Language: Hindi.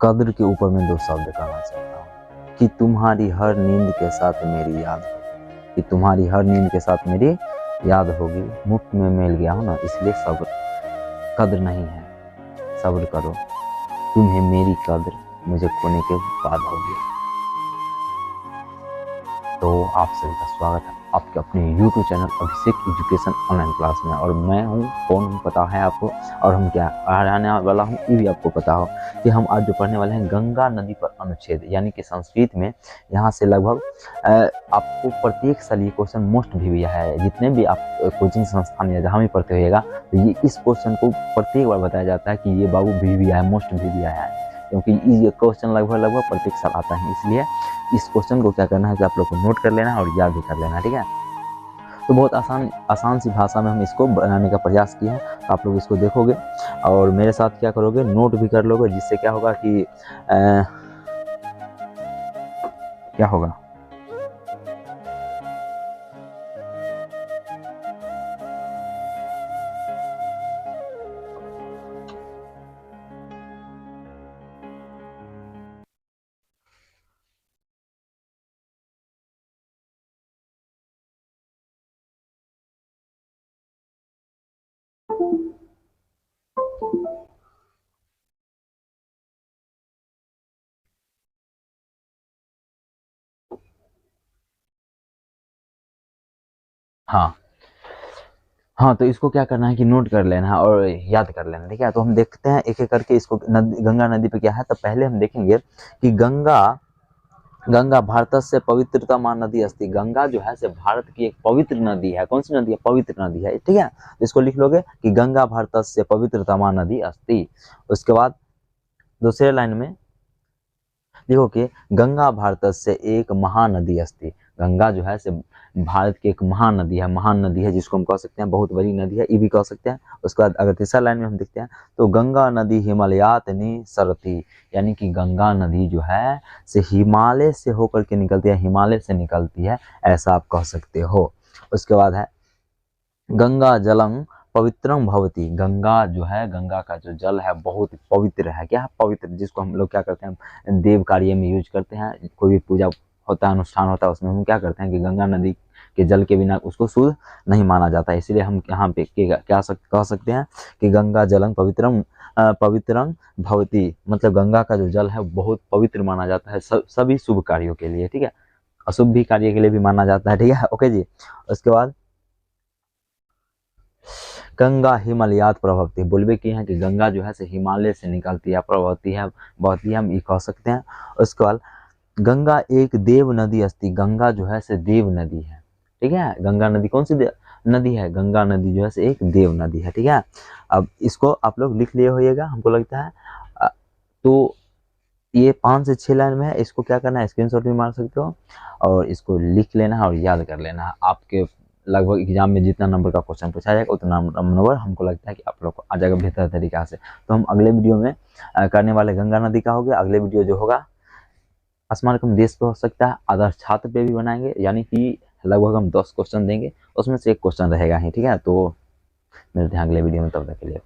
कद्र के ऊपर मैं दो शब्द कहना चाहता हूँ कि तुम्हारी हर नींद के साथ मेरी याद होगी, कि तुम्हारी हर नींद के साथ मेरी याद होगी। मुफ्त में मिल गया हूँ ना, इसलिए सब्र, कद्र नहीं है, सब्र करो, तुम्हें मेरी कद्र मुझे खोने के बाद होगी। तो आप सभी का स्वागत है आपके अपने YouTube चैनल अभिषेक एजुकेशन ऑनलाइन क्लास में। और मैं हूँ, कौन हूँ पता है आपको, और हम क्या आने वाला हूँ ये भी आपको पता हो कि हम आज जो पढ़ने वाले हैं गंगा नदी पर अनुच्छेद, यानी कि संस्कृत में यहाँ से लगभग आपको प्रत्येक साल ये क्वेश्चन मोस्ट भी है। जितने भी आप कोचिंग संस्थान या जहाँ भी पढ़ते होइएगा तो ये इस क्वेश्चन को प्रत्येक बार बताया जाता है कि ये बाबू भी आया, मोस्ट भी आया है, क्योंकि ये क्वेश्चन लगभग प्रत्येक साल आता है। इसलिए इस क्वेश्चन को क्या करना है कि आप लोग को नोट कर लेना है और याद भी कर लेना है, ठीक है। तो बहुत आसान सी भाषा में हम इसको बनाने का प्रयास किया है। तो आप लोग इसको देखोगे और मेरे साथ क्या करोगे, नोट भी कर लोगे, जिससे क्या होगा कि क्या होगा, हाँ तो इसको क्या करना है कि नोट कर लेना है और याद कर लेना, ठीक है। तो हम देखते हैं एक एक करके इसको। गंगा नदी पे क्या है, तो पहले हम देखेंगे कि गंगा भारतस्य पवित्रतमा नदी अस्ति। गंगा जो है से भारत की एक पवित्र नदी है। कौन सी नदी है? पवित्र नदी है, ठीक है। तो इसको लिख लोगे कि गंगा भारतस्य पवित्रतमा नदी अस्ति। उसके बाद दूसरे लाइन में देखो कि गंगा भारतस्य एक महानदी अस्ति। गंगा जो है से भारत की एक महान नदी है, जिसको हम कह सकते हैं बहुत बड़ी नदी है, ये भी कह सकते हैं। उसके बाद अगर तीसरा लाइन में हम देखते हैं तो गंगा नदी हिमालयात निसरति, यानी कि गंगा नदी जो है से हिमालय से होकर के निकलती है, हिमालय से निकलती है, ऐसा आप कह सकते हो। उसके बाद है गंगा जलम पवित्रम भवती। गंगा जो है, गंगा का जो जल है बहुत पवित्र है। क्या है? पवित्र, जिसको हम लोग क्या करते हैं देव कार्य में यूज करते हैं। कोई भी पूजा होता है, अनुष्ठान होता है, उसमें हम क्या करते हैं कि गंगा नदी के जल के बिना उसको शुद्ध नहीं माना जाता है। इसलिए हम यहाँ पे क्या कह सकते हैं कि गंगा जलम पवित्रम भवती, मतलब गंगा का जो जल है बहुत पवित्र माना जाता है सभी शुभ कार्यों के लिए, ठीक है। अशुभ भी कार्य के लिए भी माना जाता है, ठीक है। ओके जी। उसके बाद गंगा हिमालयात प्रवहती, बोलबे की है कि गंगा जो है से हिमालय से निकलती है, प्रवहती है, बहती है, हम ये कह सकते हैं। उसके बाद गंगा एक देव नदी अस्ति। गंगा जो है से देव नदी है, ठीक है। गंगा नदी कौन सी नदी है? गंगा नदी जो है से एक देव नदी है, ठीक है। अब इसको आप लोग लिख लिए होइएगा, हमको लगता है। तो ये 5 से 6 लाइन में है। इसको क्या करना है, स्क्रीनशॉट भी मार सकते हो और इसको लिख लेना है और याद कर लेना है। आपके लगभग एग्जाम में जितना नंबर का क्वेश्चन पूछा जाएगा उतना नंबर हमको लगता है कि आप लोग को आ जाएगा बेहतर तरीका से। तो हम अगले वीडियो में करने वाले गंगा नदी का हो गया। अगले वीडियो जो होगा आसमान कम देश पे हो सकता है, आदर्श छात्र पे भी बनाएंगे, यानी कि लगभग हम 10 क्वेश्चन देंगे, उसमें से एक क्वेश्चन रहेगा ही, ठीक है। तो मिलते हैं अगले वीडियो में, तब तक के लिए।